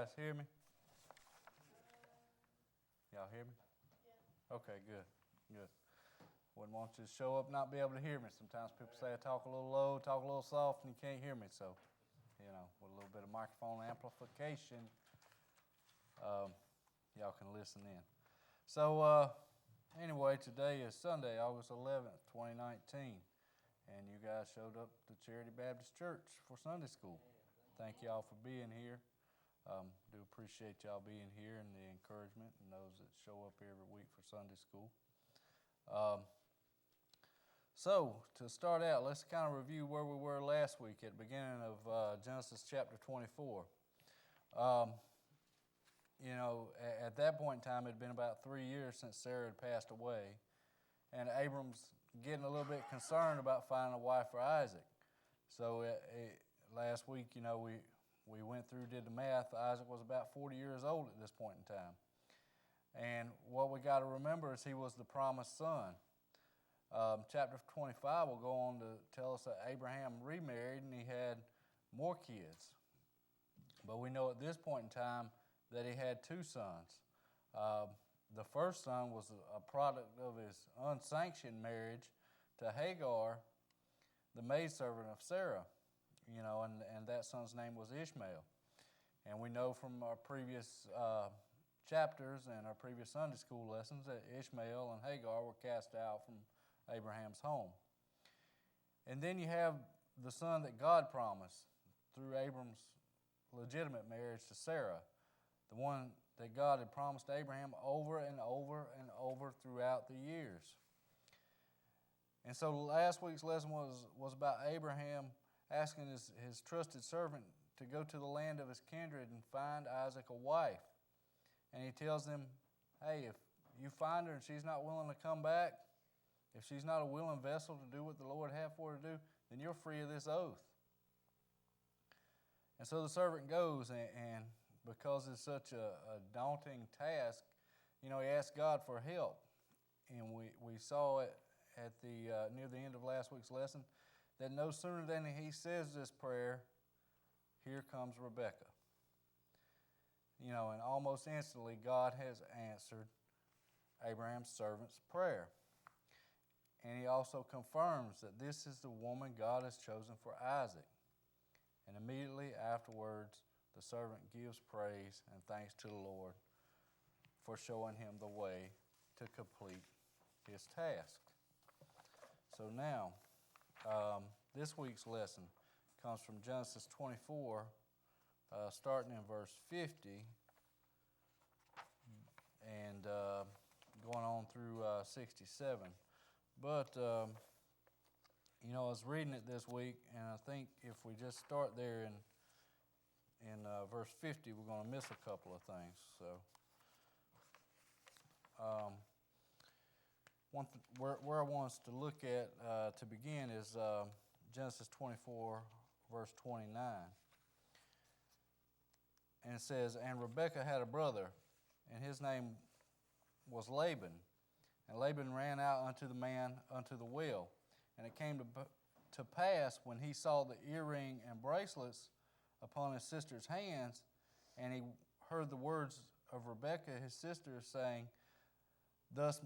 guys hear me? Y'all hear me? Yeah. Okay, good. Wouldn't want you to show up and not be able to hear me. Sometimes people say I talk a little low, talk a little soft, and you can't hear me. So, with a little bit of microphone amplification, y'all can listen in. So, anyway, today is Sunday, August 11th, 2019, and you guys showed up to Charity Baptist Church for Sunday school. Thank y'all for being here. Do appreciate y'all being here and the encouragement and those that show up every week for Sunday school. So, to start out, let's kind of review where we were last week at the beginning of Genesis chapter 24. At that point in time, it had been about 3 years since Sarah had passed away, and Abram's getting a little bit concerned about finding a wife for Isaac. So, last week, we went through, did the math. Isaac was about 40 years old at this point in time. And what we got to remember is he was the promised son. Chapter 25 will go on to tell us that Abraham remarried and he had more kids. But we know at this point in time that he had 2 sons. The first son was a product of his unsanctioned marriage to Hagar, the maidservant of Sarah. And that son's name was Ishmael. And we know from our previous chapters and our previous Sunday school lessons that Ishmael and Hagar were cast out from Abraham's home. And then you have the son that God promised through Abram's legitimate marriage to Sarah, the one that God had promised Abraham over and over and over throughout the years. And so last week's lesson was about Abraham asking his trusted servant to go to the land of his kindred and find Isaac a wife. And he tells them, hey, if you find her and she's not willing to come back, if she's not a willing vessel to do what the Lord had for her to do, then you're free of this oath. And so the servant goes, and because it's such a daunting task, he asks God for help. And we saw it at the near the end of last week's lesson, that no sooner than he says this prayer, here comes Rebekah. And almost instantly God has answered Abraham's servant's prayer. And he also confirms that this is the woman God has chosen for Isaac. And immediately afterwards, the servant gives praise and thanks to the Lord for showing him the way to complete his task. So now, this week's lesson comes from Genesis 24, starting in verse 50 and going on through 67. But, I was reading it this week, and I think if we just start there in verse 50, we're going to miss a couple of things. So, where I want us to look at to begin is Genesis 24, verse 29. And it says, and Rebekah had a brother, and his name was Laban. And Laban ran out unto the man unto the well. And it came to pass, when he saw the earring and bracelets upon his sister's hands, and he heard the words of Rebekah his sister, saying, thus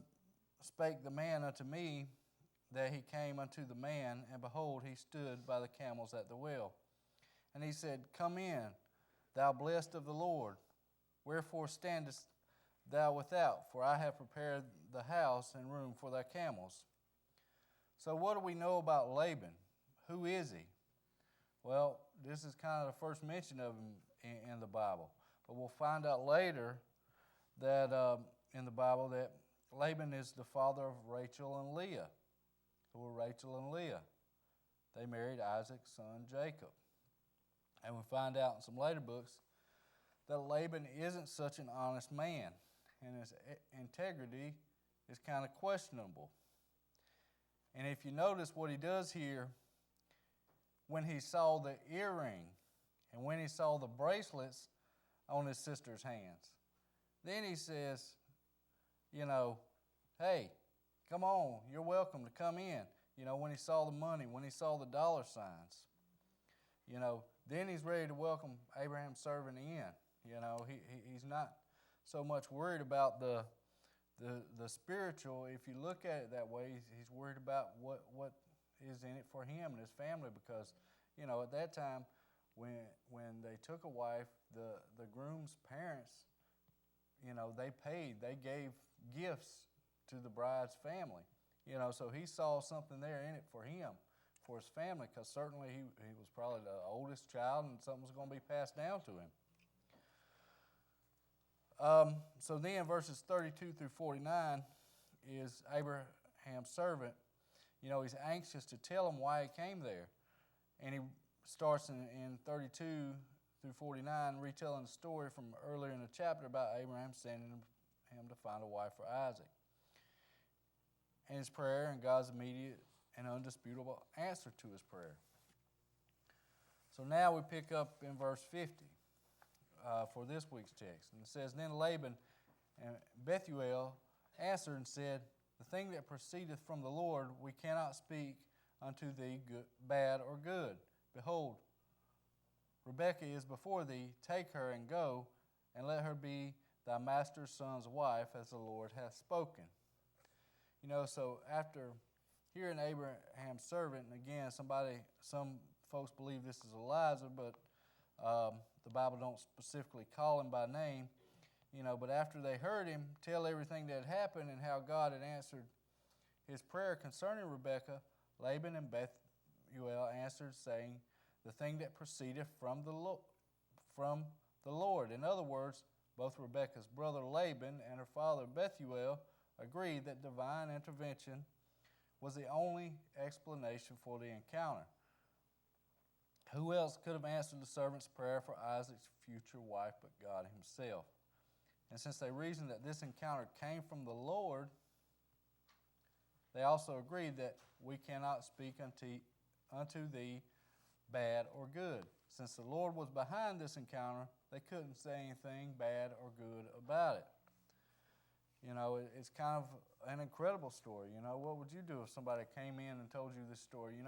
spake the man unto me, that he came unto the man, and behold, he stood by the camels at the well. And he said, come in, thou blessed of the Lord. Wherefore standest thou without? For I have prepared the house and room for thy camels. So what do we know about Laban? Who is he? Well, this is kind of the first mention of him in the Bible. But we'll find out later that in the Bible that Laban is the father of Rachel and Leah. Who were Rachel and Leah? They married Isaac's son Jacob. And we find out in some later books that Laban isn't such an honest man, and his integrity is kind of questionable. And if you notice what he does here, when he saw the earring and when he saw the bracelets on his sister's hands, then he says, hey, come on, you're welcome to come in. When he saw the money, when he saw the dollar signs, then he's ready to welcome Abraham's servant in. He's not so much worried about the spiritual. If you look at it that way, he's worried about what is in it for him and his family, because at that time when they took a wife, the groom's parents, they gave gifts to the bride's family. So he saw something there in it for him, for his family, because certainly he was probably the oldest child and something was going to be passed down to him. So then verses 32 through 49 is Abraham's servant. He's anxious to tell him why he came there. And he starts in 32 through 49 retelling the story from earlier in the chapter about Abraham sending him to find a wife for Isaac, and his prayer and God's immediate and undisputable answer to his prayer. So now we pick up in verse 50 for this week's text. And it says, Then Laban and Bethuel answered and said, The thing that proceedeth from the Lord we cannot speak unto thee bad or good. Behold, Rebekah is before thee, take her and go, and let her be thy master's son's wife, as the Lord hath spoken. So after hearing Abraham's servant, and again, some folks believe this is Elijah, but the Bible don't specifically call him by name, but after they heard him tell everything that had happened and how God had answered his prayer concerning Rebekah, Laban and Bethuel answered, saying, The thing that proceedeth from the Lord. In other words, both Rebekah's brother Laban and her father Bethuel agreed that divine intervention was the only explanation for the encounter. Who else could have answered the servant's prayer for Isaac's future wife but God himself? And since they reasoned that this encounter came from the Lord, they also agreed that we cannot speak unto thee bad or good. Since the Lord was behind this encounter, they couldn't say anything bad or good about it. It's kind of an incredible story. What would you do if somebody came in and told you this story? It'd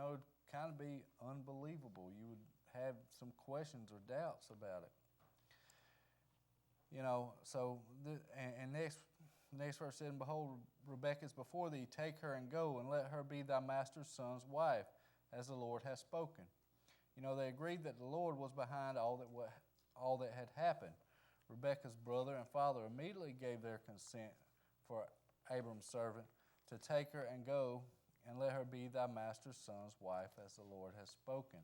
kind of be unbelievable. You would have some questions or doubts about it. Next verse said, Behold, Rebekah is before thee, take her and go, and let her be thy master's son's wife, as the Lord hath spoken. They agreed that the Lord was behind all that had happened. Rebekah's brother and father immediately gave their consent for Abram's servant to take her and go and let her be thy master's son's wife, as the Lord has spoken.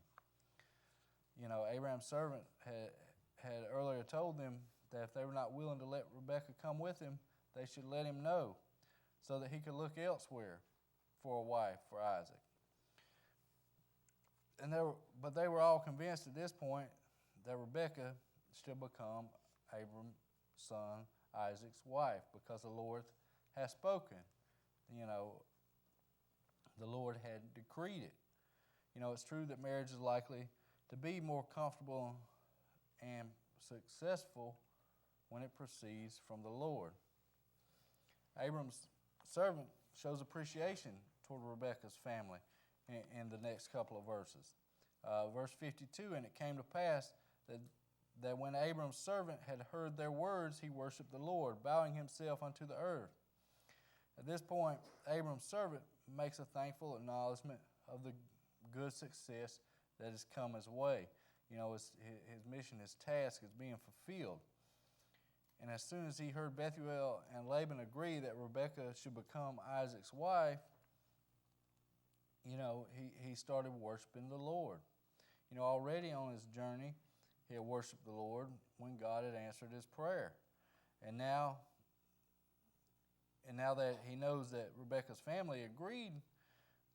Abraham's servant had earlier told them that if they were not willing to let Rebekah come with him, they should let him know so that he could look elsewhere for a wife for Isaac. But they were all convinced at this point that Rebekah should become Abram's son Isaac's wife, because the Lord has spoken. The Lord had decreed it. It's true that marriage is likely to be more comfortable and successful when it proceeds from the Lord. Abram's servant shows appreciation toward Rebekah's family in the next couple of verses. Verse 52, And it came to pass that when Abram's servant had heard their words, he worshipped the Lord, bowing himself unto the earth. At this point, Abram's servant makes a thankful acknowledgement of the good success that has come his way. His mission, his task is being fulfilled. And as soon as he heard Bethuel and Laban agree that Rebekah should become Isaac's wife, he started worshiping the Lord. Already on his journey, he had worshiped the Lord when God had answered his prayer. And now that he knows that Rebekah's family agreed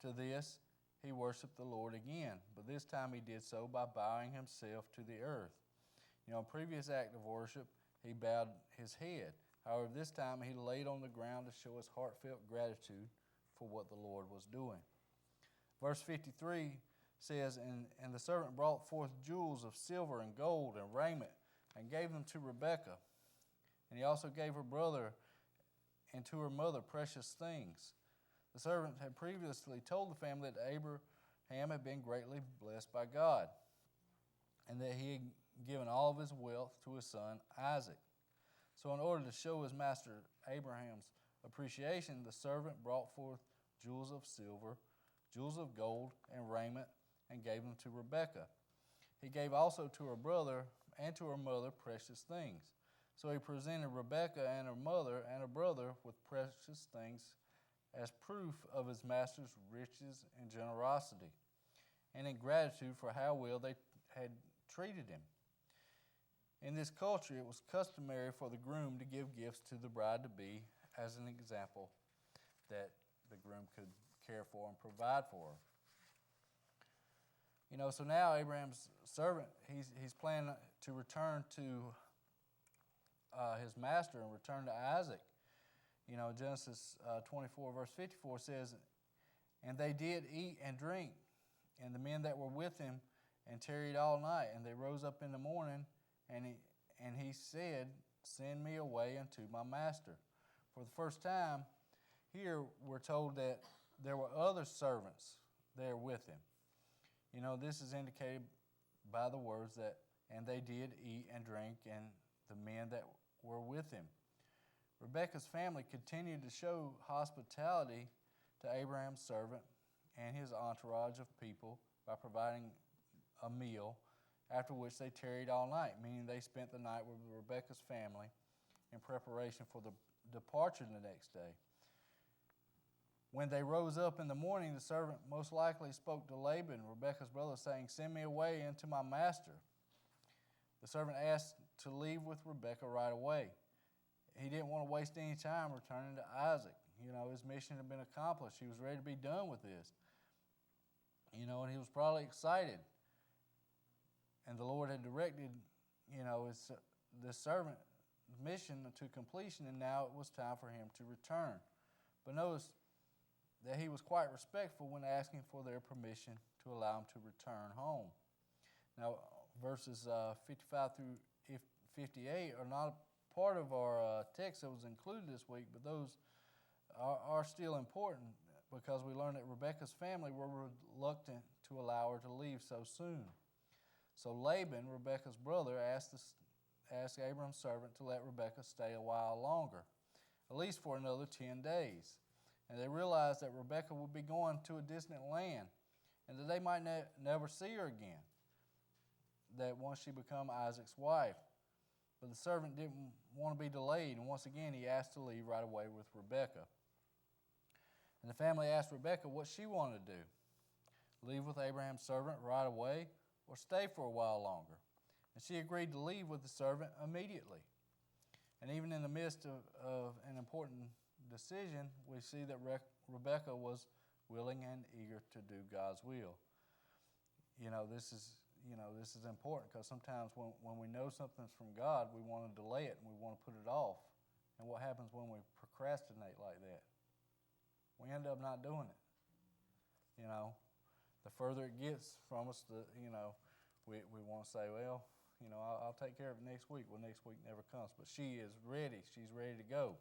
to this, he worshiped the Lord again. But this time he did so by bowing himself to the earth. In previous act of worship, he bowed his head. However, this time he laid on the ground to show his heartfelt gratitude for what the Lord was doing. Verse 53 says, And the servant brought forth jewels of silver and gold and raiment, and gave them to Rebekah. And he also gave her brother and to her mother precious things. The servant had previously told the family that Abraham had been greatly blessed by God, and that he had given all of his wealth to his son Isaac. So in order to show his master Abraham's appreciation, the servant brought forth jewels of silver, jewels of gold, and raiment, and gave them to Rebekah. He gave also to her brother and to her mother precious things. So he presented Rebekah and her mother and her brother with precious things as proof of his master's riches and generosity, and in gratitude for how well they had treated him. In this culture, it was customary for the groom to give gifts to the bride-to-be as an example that the groom could care for and provide for her. So now Abraham's servant, he's planning to return to his master and return to Isaac. Genesis 24, verse 54 says, "And they did eat and drink, and the men that were with him, and tarried all night. And they rose up in the morning, and he said, Send me away unto my master." For the first time, here we're told that there were other servants there with him. This is indicated by the words that, "And they did eat and drink, and the men that were with him." Rebekah's family continued to show hospitality to Abraham's servant and his entourage of people by providing a meal, after which they tarried all night, meaning they spent the night with Rebekah's family in preparation for the departure the next day. When they rose up in the morning, the servant most likely spoke to Laban, Rebekah's brother, saying, "Send me away unto my master." The servant asked to leave with Rebekah right away. He didn't want to waste any time returning to Isaac. His mission had been accomplished. He was ready to be done with this. And he was probably excited. And the Lord had directed, this servant's mission to completion, and now it was time for him to return. But notice that he was quite respectful when asking for their permission to allow him to return home. Now, verses 55 through 58 are not a part of our text that was included this week, but those are still important because we learn that Rebekah's family were reluctant to allow her to leave so soon. So Laban, Rebekah's brother, asked Abram's servant to let Rebekah stay a while longer, at least for another 10 days. And they realized that Rebekah would be going to a distant land and that they might never see her again, that once she become Isaac's wife. But the servant didn't want to be delayed, and once again he asked to leave right away with Rebekah. And the family asked Rebekah what she wanted to do: leave with Abraham's servant right away or stay for a while longer. And she agreed to leave with the servant immediately. And even in the midst of an important decision, we see that Rebekah was willing and eager to do God's will. This is important because sometimes when we know something's from God, we want to delay it and we want to put it off. And what happens when we procrastinate like that? We end up not doing it. The further it gets from us, we want to say, well, I'll take care of it next week. Well, next week never comes. But she is ready. She's ready to go.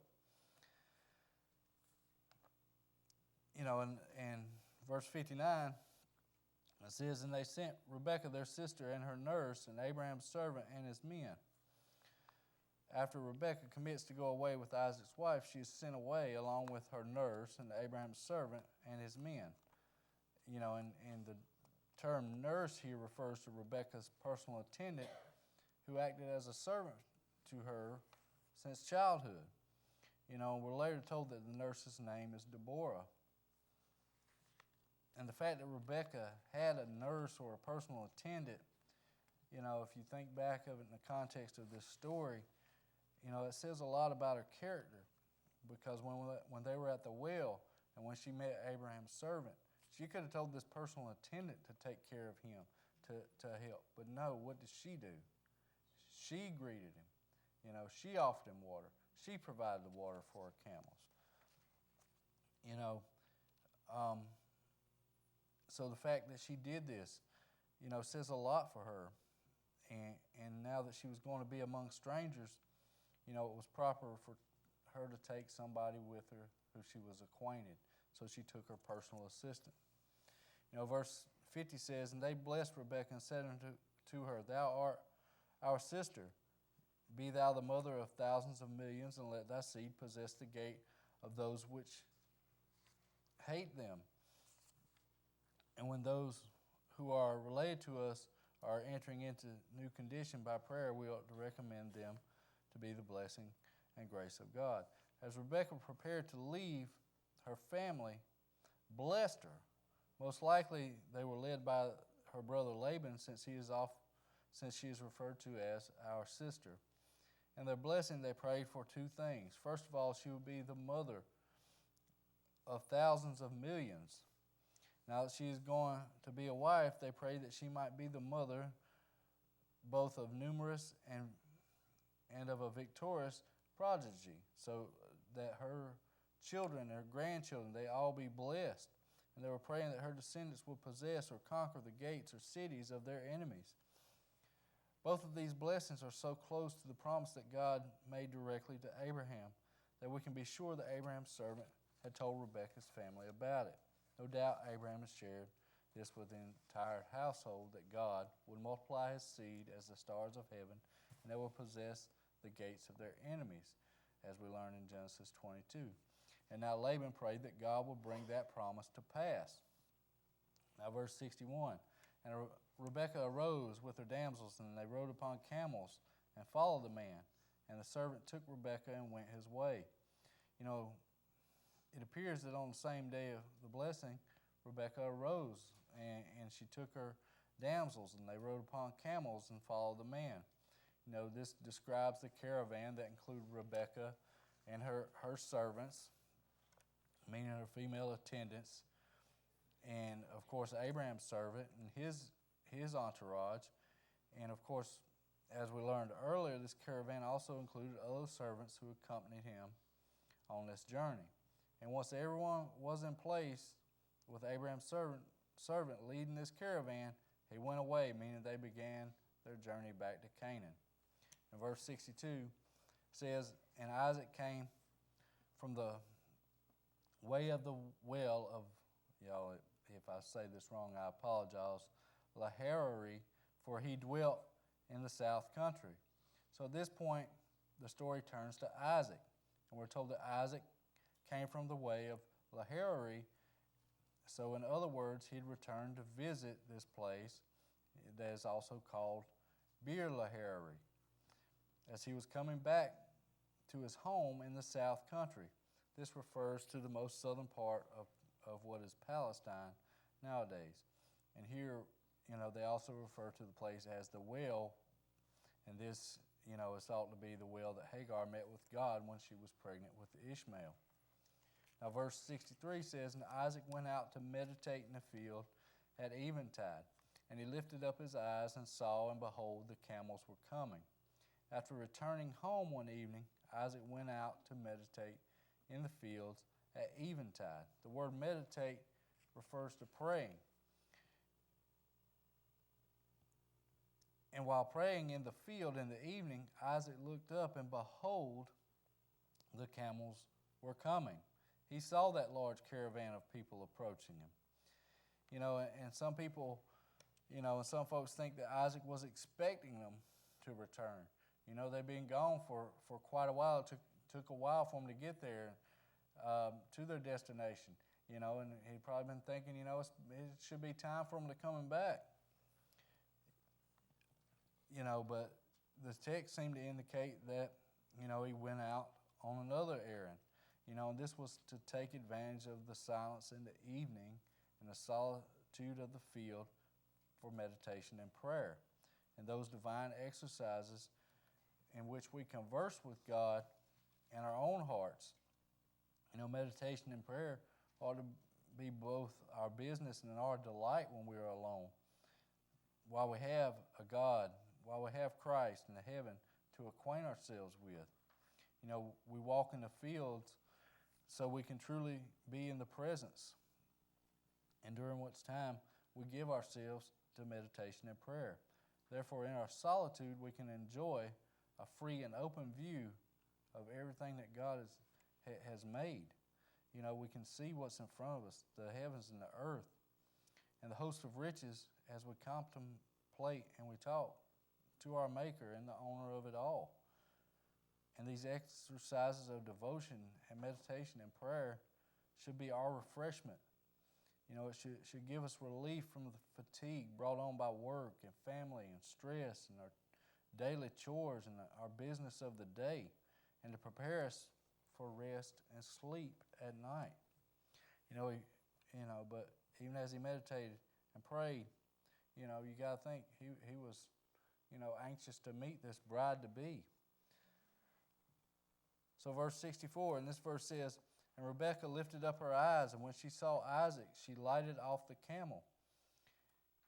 And verse 59, it says, "And they sent Rebekah their sister and her nurse and Abraham's servant and his men." After Rebekah commits to go away with Isaac's wife, she is sent away along with her nurse and Abraham's servant and his men. And the term nurse here refers to Rebekah's personal attendant who acted as a servant to her since childhood. We're later told that the nurse's name is Deborah. And the fact that Rebekah had a nurse or a personal attendant, if you think back of it in the context of this story, it says a lot about her character. Because when they were at the well and when she met Abraham's servant, she could have told this personal attendant to take care of him, to help. But no, what did she do? She greeted him. She offered him water. She provided the water for her camels. So the fact that she did this, says a lot for her. And now that she was going to be among strangers, it was proper for her to take somebody with her who she was acquainted. So she took her personal assistant. Verse 50 says, "And they blessed Rebekah and said unto her, Thou art our sister. Be thou the mother of thousands of millions, and let thy seed possess the gate of those which hate them. And when those who are related to us are entering into new condition by prayer, we ought to recommend them to be the blessing and grace of God. As Rebekah prepared to leave, her family blessed her. Most likely they were led by her brother Laban, since she is referred to as our sister. And their blessing, they prayed for two things. First of all, she would be the mother of thousands of millions. Now that she is going to be a wife, they prayed that she might be the mother both of numerous and of a victorious prodigy, so that her children, her grandchildren, they all be blessed. And they were praying that her descendants would possess or conquer the gates or cities of their enemies. Both of these blessings are so close to the promise that God made directly to Abraham that we can be sure that Abraham's servant had told Rebekah's family about it. No doubt Abraham has shared this with the entire household, that God would multiply his seed as the stars of heaven, and they will possess the gates of their enemies, as we learn in Genesis 22. And now Laban prayed that God would bring that promise to pass. Now verse 61, and Rebekah arose with her damsels, and they rode upon camels and followed the man. And the servant took Rebekah and went his way. You know, it appears that on the same day of the blessing, Rebekah arose, and she took her damsels, and they rode upon camels and followed the man. You know, this describes the caravan that included Rebekah and her servants, meaning her female attendants, and of course Abraham's servant and his entourage. And of course, as we learned earlier, this caravan also included other servants who accompanied him on this journey. And once everyone was in place with Abraham's servant leading this caravan, he went away, meaning they began their journey back to Canaan. And verse 62 says, and Isaac came from the way of the well of, y'all, if I say this wrong, I apologize, Laharari, for he dwelt in the south country. So at this point, the story turns to Isaac. And we're told that Isaac came from the way of Laharari. So in other words, he'd returned to visit this place that is also called Beer Laharari, as he was coming back to his home in the south country. This refers to the most southern part of what is Palestine nowadays. And here, you know, they also refer to the place as the well, and this, you know, is thought to be the well that Hagar met with God when she was pregnant with Ishmael. Now verse 63 says, and Isaac went out to meditate in the field at eventide, and he lifted up his eyes and saw, and behold, the camels were coming. After returning home one evening, Isaac went out to meditate in the fields at eventide. The word meditate refers to praying. And while praying in the field in the evening, Isaac looked up, and behold, the camels were coming. He saw that large caravan of people approaching him. You know, and some people, you know, and some folks think that Isaac was expecting them to return. You know, they've been gone for quite a while. It took a while for them to get there to their destination. You know, and he'd probably been thinking, you know, it should be time for them to coming back. You know, but the text seemed to indicate that, you know, he went out on another errand. You know, and this was to take advantage of the silence in the evening and the solitude of the field for meditation and prayer, and those divine exercises in which we converse with God in our own hearts. You know, meditation and prayer ought to be both our business and our delight when we are alone. While we have a God, while we have Christ in the heaven to acquaint ourselves with. You know, we walk in the fields so we can truly be in the presence. And during which time we give ourselves to meditation and prayer. Therefore, in our solitude, we can enjoy a free and open view of everything that God has made. You know, we can see what's in front of us, the heavens and the earth, and the host of riches as we contemplate and we talk to our Maker and the owner of it all. these exercises of devotion and meditation and prayer should be our refreshment. It should give us relief from the fatigue brought on by work and family and stress and our daily chores and our business of the day, and to prepare us for rest and sleep at night. But even as he meditated and prayed, you got to think he was, anxious to meet this bride to be. So verse 64, and this verse says, "And Rebekah lifted up her eyes, and when she saw Isaac, she lighted off the camel."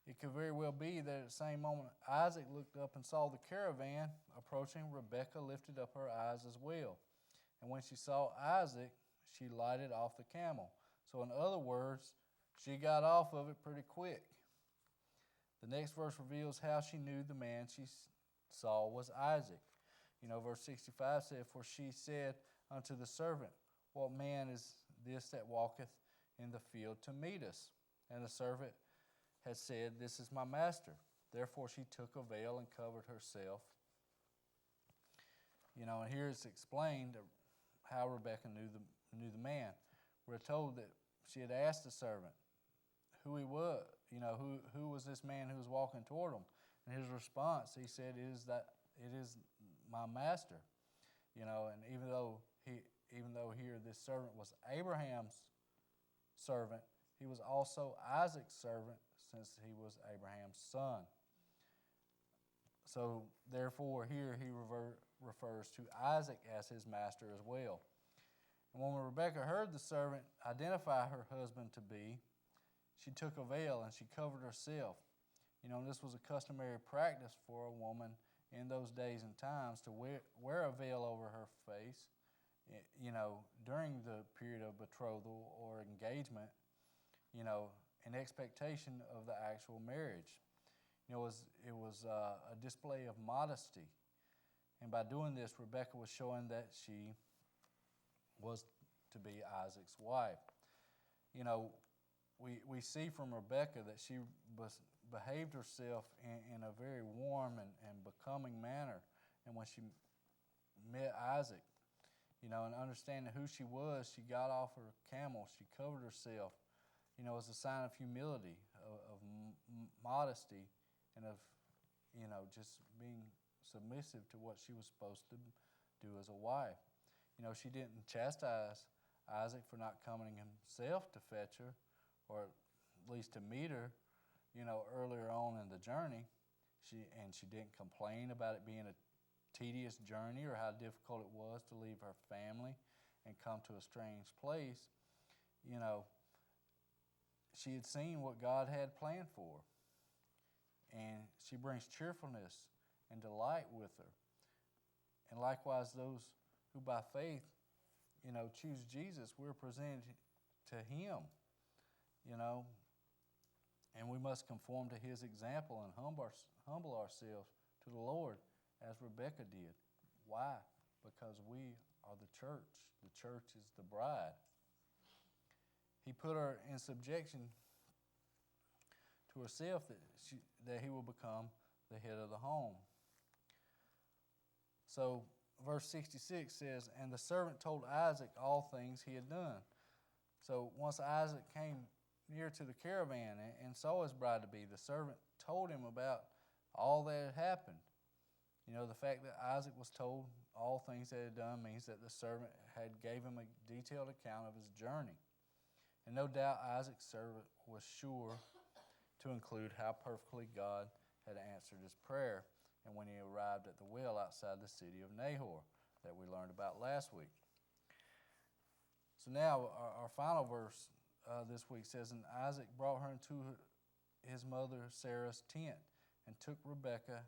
It could very well be that at the same moment Isaac looked up and saw the caravan approaching, Rebekah lifted up her eyes as well. And when she saw Isaac, she lighted off the camel. So in other words, she got off of it pretty quick. The next verse reveals how she knew the man she saw was Isaac. Verse 65 said, "For she said unto the servant, What man is this that walketh in the field to meet us? And the servant had said, This is my master. Therefore she took a veil and covered herself." And here it's explained how Rebekah knew the man. We're told that she had asked the servant who he was, who was this man who was walking toward him. And his response, he said, it is my master. And even though here this servant was Abraham's servant, he was also Isaac's servant, since he was Abraham's son. So therefore here he refers to Isaac as his master as well. And when Rebekah heard the servant identify her husband to be, she took a veil and she covered herself. This was a customary practice for a woman in those days and times to wear a veil over her face, during the period of betrothal or engagement, in expectation of the actual marriage. It was a display of modesty. And by doing this, Rebekah was showing that she was to be Isaac's wife. We see from Rebekah that she behaved herself in a very warm and becoming manner. And when she met Isaac, and understanding who she was, she got off her camel, she covered herself, as a sign of humility, of modesty, and of, just being submissive to what she was supposed to do as a wife. She didn't chastise Isaac for not coming himself to fetch her, or at least to meet her, earlier on in the journey. She didn't complain about it being a tedious journey or how difficult it was to leave her family and come to a strange place. She had seen what God had planned for her, and she brings cheerfulness and delight with her. And likewise, those who by faith, choose Jesus, we're presented to Him, and we must conform to His example and humble ourselves to the Lord as Rebekah did. Why? Because we are the church. The church is the bride. He put her in subjection to herself that He will become the head of the home. So verse 66 says, "And the servant told Isaac all things he had done." So once Isaac came near to the caravan and saw his bride-to-be, the servant told him about all that had happened. The fact that Isaac was told all things that he had done means that the servant had gave him a detailed account of his journey. And no doubt Isaac's servant was sure to include how perfectly God had answered his prayer, and when he arrived at the well outside the city of Nahor that we learned about last week. So now our final verse this week says, "And Isaac brought her into his mother Sarah's tent and took Rebekah,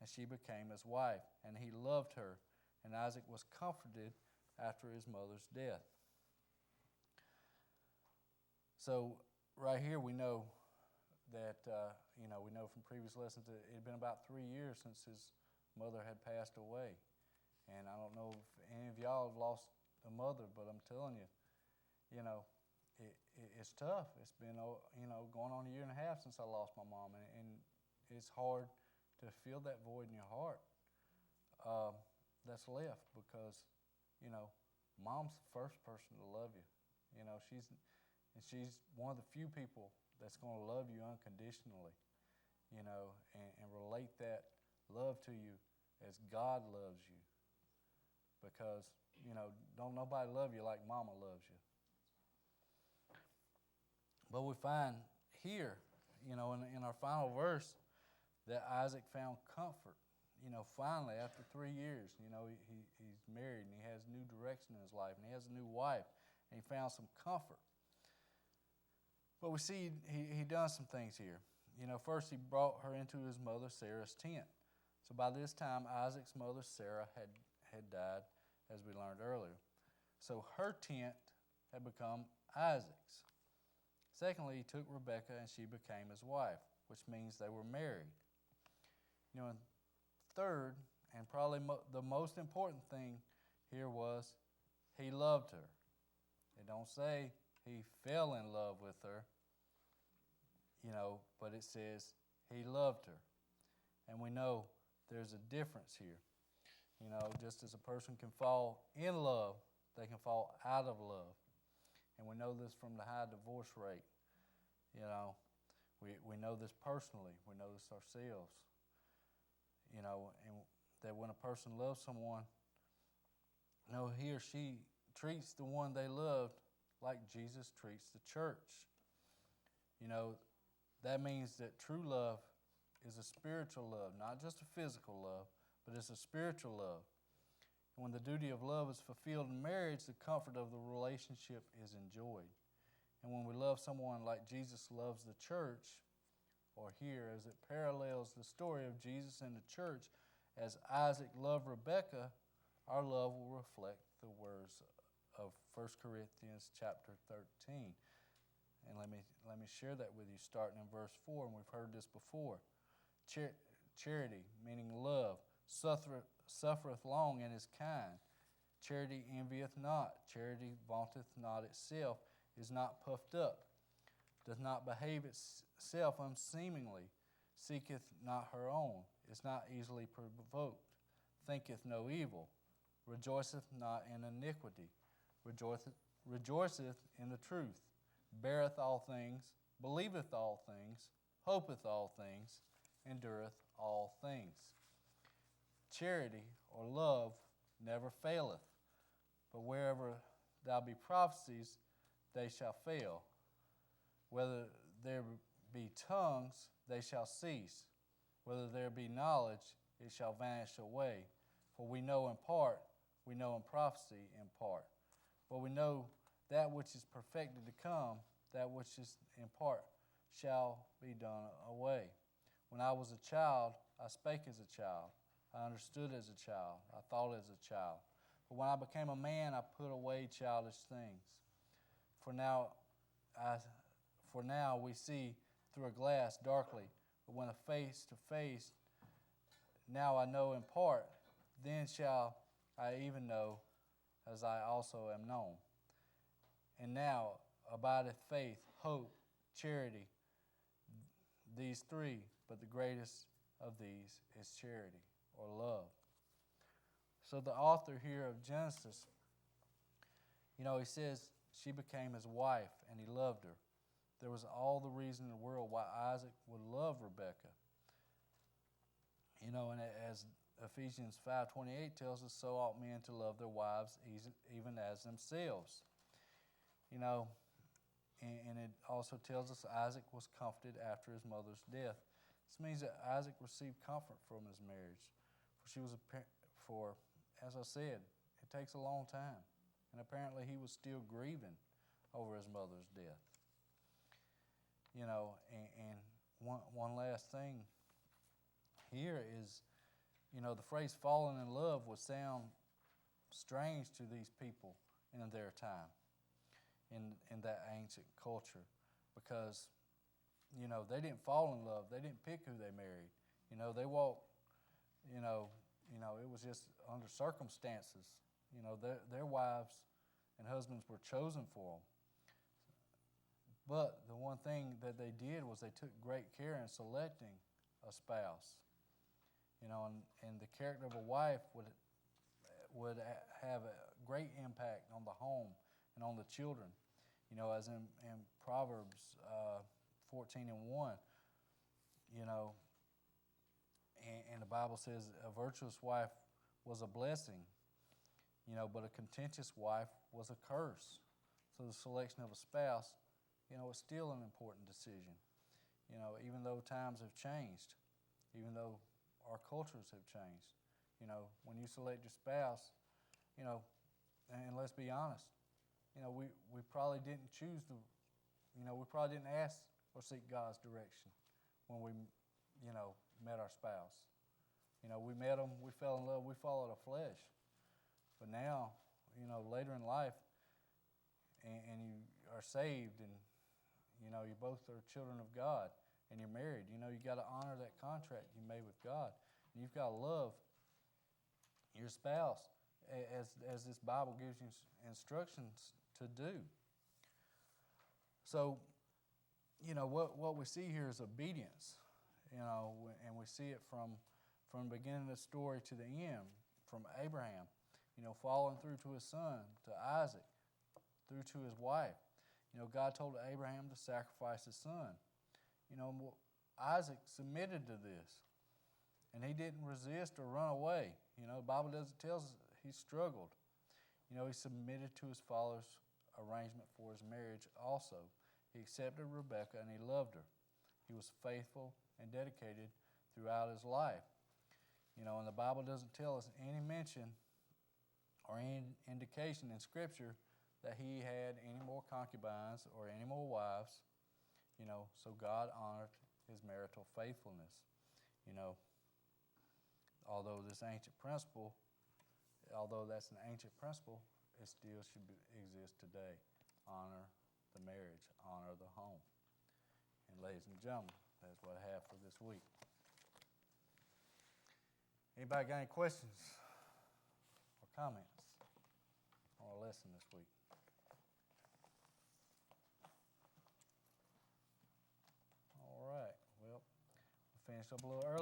and she became his wife. And he loved her, and Isaac was comforted after his mother's death." So right here we know that, we know from previous lessons that it had been about 3 years since his mother had passed away. And I don't know if any of y'all have lost a mother, but I'm telling you, it's tough. It's been, going on 1.5 years since I lost my mom, and it's hard to feel that void in your heart. that's left because, you know, mom's the first person to love you. You know, she's one of the few people that's going to love you unconditionally, you know, and relate that love to you as God loves you. Because, you know, don't nobody love you like mama loves you. But we find here, you know, in our final verse, that Isaac found comfort. You know, finally, after 3 years, you know, he's married and he has new direction in his life and he has a new wife and he found some comfort. But we see he done some things here. You know, first he brought her into his mother Sarah's tent. So by this time, Isaac's mother Sarah had died, as we learned earlier. So her tent had become Isaac's. Secondly, he took Rebekah and she became his wife, which means they were married. You know, and third, and probably the most important thing here was he loved her. It don't say he fell in love with her, you know, but it says he loved her. And we know there's a difference here. You know, just as a person can fall in love, they can fall out of love. And we know this from the high divorce rate. You know, we know this personally. We know this ourselves. You know, and that when a person loves someone, you know, he or she treats the one they loved like Jesus treats the church. You know, that means that true love is a spiritual love, not just a physical love, but it's a spiritual love. And when the duty of love is fulfilled in marriage, the comfort of the relationship is enjoyed. And when we love someone like Jesus loves the church, or here as it parallels the story of Jesus and the church, as Isaac loved Rebekah, our love will reflect the words of 1 Corinthians chapter 13. And let me share that with you, starting in verse 4, and we've heard this before. Charity, meaning love, suffereth long and is kind. Charity envieth not. Charity vaunteth not itself, is not puffed up, doth not behave itself unseemingly, seeketh not her own, is not easily provoked, thinketh no evil, rejoiceth not in iniquity, rejoiceth in the truth, beareth all things, believeth all things, hopeth all things, endureth all things. Charity or love never faileth, but wherever there be prophecies, they shall fail. Whether there be tongues, they shall cease. Whether there be knowledge, it shall vanish away. For we know in part, we know in prophecy in part. But we know that which is perfected to come, that which is in part, shall be done away. When I was a child, I spake as a child. I understood as a child. I thought as a child. But when I became a man, I put away childish things. For now we see through a glass darkly, but when a face to face, now I know in part, then shall I even know as I also am known. And now abideth faith, hope, charity, these three, but the greatest of these is charity or love. So the author here of Genesis, you know, he says she became his wife and he loved her. There was all the reason in the world why Isaac would love Rebekah. You know, and as Ephesians 5:28 tells us, so ought men to love their wives even as themselves. You know, and it also tells us Isaac was comforted after his mother's death. This means that Isaac received comfort from his marriage. For as I said, it takes a long time. And apparently he was still grieving over his mother's death. You know, and one last thing here is, you know, the phrase falling in love would sound strange to these people in their time, in that ancient culture, because, you know, they didn't fall in love. They didn't pick who they married. You know, they walked, you know, it was just under circumstances. You know, their wives and husbands were chosen for them. But the one thing that they did was they took great care in selecting a spouse. You know, and the character of a wife would would have a great impact on the home and on the children. You know, as in Proverbs 14:1, you know, and the Bible says a virtuous wife was a blessing, you know, but a contentious wife was a curse. So the selection of a spouse, you know, is still an important decision. You know, even though times have changed, even though our cultures have changed, you know, when you select your spouse, you know, and let's be honest, you know, we probably didn't choose we probably didn't ask or seek God's direction when we, you know, met our spouse. You know, we met them, we fell in love, we followed our flesh. But now, you know, later in life, and you are saved, and, you know, you both are children of God, and you're married, you know, you got to honor that contract you made with God. And you've got to love your spouse as this Bible gives you instructions to do. So, you know, what we see here is obedience, you know, and we see it from the beginning of the story to the end, from Abraham, you know, following through to his son, to Isaac, through to his wife. You know, God told Abraham to sacrifice his son. You know, Isaac submitted to this, and he didn't resist or run away. You know, the Bible tells us he struggled. You know, he submitted to his father's arrangement for his marriage also. He accepted Rebekah, and he loved her. He was faithful and dedicated throughout his life. You know, and the Bible doesn't tell us any mention or any indication in Scripture that he had any more concubines or any more wives. You know, so God honored his marital faithfulness. You know, although that's an ancient principle, it still should exist today. Honor the marriage, honor the home. And ladies and gentlemen, that's what I have for this week. Anybody got any questions or comments on our lesson this week? All right. Well, we finished up a little early.